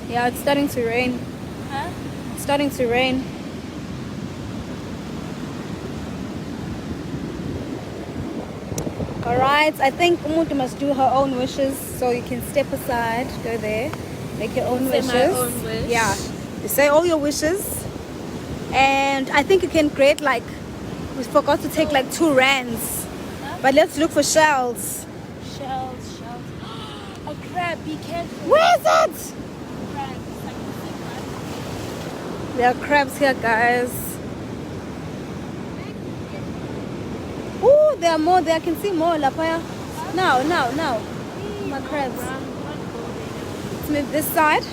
Yeah, it's starting to rain. Huh? It's starting to rain. Alright, I think Umuntu must do her own wishes, so you can step aside, go there, make your own Say wishes. my own wish. Yeah, you say all your wishes, and I think you can create like, we forgot to take like 2 rands, but let's look for shells. Shells. A crab, be careful. Where is it? Crab. Like a big one. There are crabs here, guys. Ooh, there are more there. I can see more, Lapaya. Now. My crabs. Let's move this side.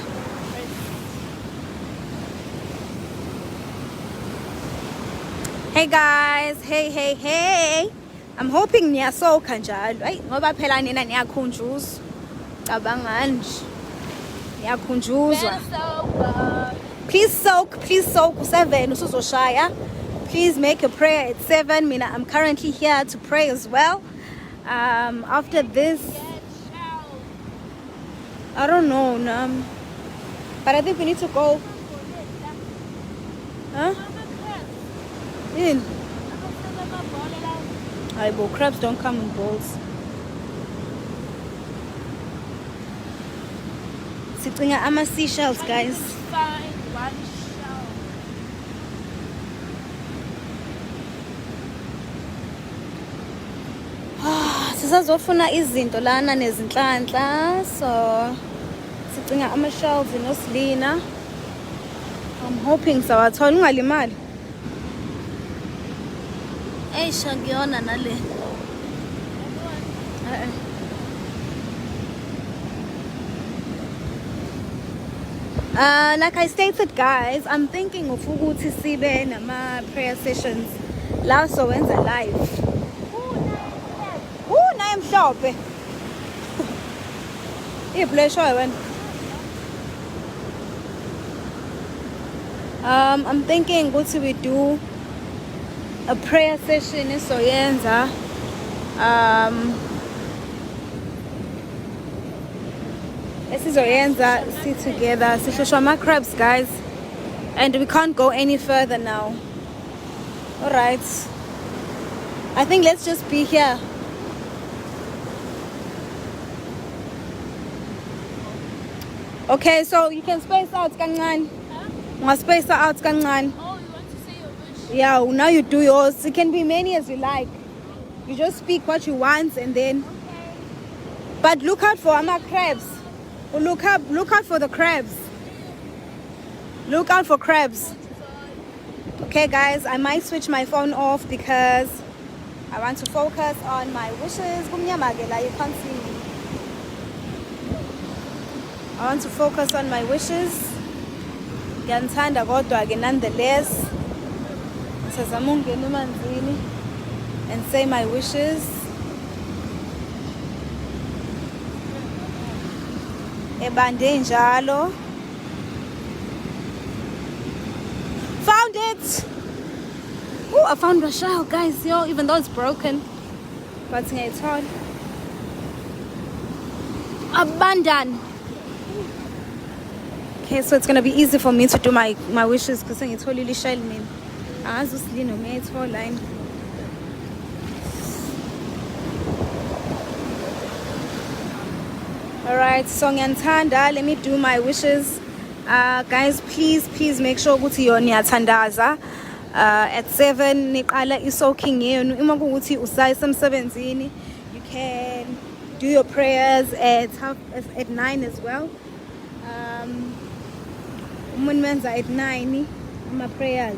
Hey guys, hey. I'm hoping niyasoka njalo. Ay, ngoba phela nina niyakhunjuzwa. Cabanga nje. Niyakhunjuzwa. Please soak 7 usuzoshaya. Please make a prayer at 7. Mina, I'm currently here to pray as well. After this, I don't know, but I think we need to go. Huh? In. But crabs don't come in balls. Sicinga ama seashells, guys. Find one shell. Sisazofuna izinto lana nezinhlanhla, so sicinga ama shells nosilina. I'm hoping sawathola ungalimali. Eyisha ngiyona nale. Like I stated, guys, I'm thinking of ukuthi sibe nama prayer sessions la sowenza live. Naye mhlophe. Ibhleshoy wena. I'm thinking ukuthi we do a prayer session esoyenza esizoyenza sit together sihloshwa ama crabs, guys, and we can't go any further now. All right, I think let's just be here. Okay, so you can space out kancane. Space out kancane. Oh, you want to say your wish? Yeah, now you do yours. It can be many as you like. You just speak what you want, and then. Okay. But look out for ama crabs. Look out for the crabs. Look out for crabs. Okay, guys, I might switch my phone off because I want to focus on my wishes. You can't see me. I want to focus on my wishes. Ngiyantanda kodwa ke nonetheless. Sazama ungena emanzini and say my wishes. Ebande njalo. Found it. Oh, I found a shell, guys. Yo, even though it's broken, but it's hard. Abandon. Okay, so it's gonna be easy for me to do my wishes because it's totally shell me. As you know, it's whole line. Alright, so ngiyantanda, let me do my wishes. Guys, please make sure ukuthi yona niyathandaza. At 7 niqala isoaking yenu. Uma kuuthi usaya semsebenzini, you can do your prayers at 9 as well. At 9 my prayers,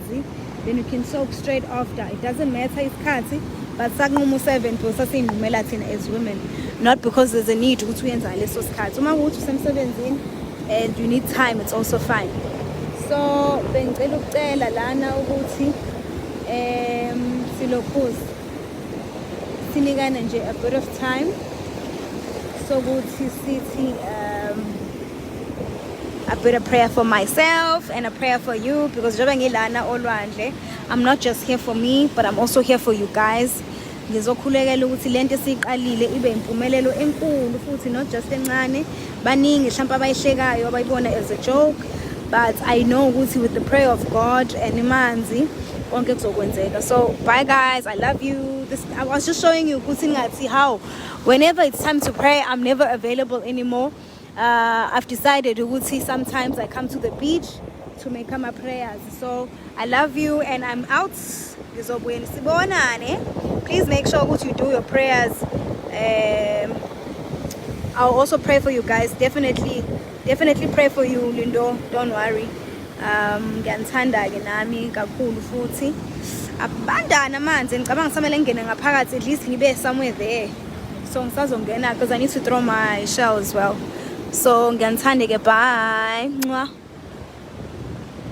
then you can soak straight after. It doesn't matter if kati, but sakunqumo 7 sasiyimela thina as women, not because there's a need ukuthi uyenza leso sikhathi. Uma ukuthi usemsebenzini and you need time, it's also fine. So bengicela ukucela lana ukuthi silokhuza sinikane nje a bit of time so ukuthi sithi a bit of prayer for myself and a prayer for you, because I'm not just here for me, but I'm also here for you guys. ngizokhulekela ukuthi lento esiqalile ibe impumelelo enkulu futhi not just encane baningi mhlawumbe abayihlekayo abayibona as a joke, but I know ukuthi with the prayer of God and imanzi konke kuzokwenzeka. So bye guys, I love you. I was just showing you ukuthi ngathi how whenever it's time to pray I'm never available anymore. I've decided ukuthi sometimes I come to the beach to make my prayers. So I love you and I'm out. Please make sure that you do your prayers. I'll also pray for you guys. Definitely pray for you, Lindo. Don't worry. Ngiyanthanda ke nami kakhulu futhi. Abandana manje ngicabanga samele ngene ngaphakathi at least ngibe somewhere there. So ngisazongena because I need to throw my shell as well. So ngiyanthanda ke, bye. Mwah.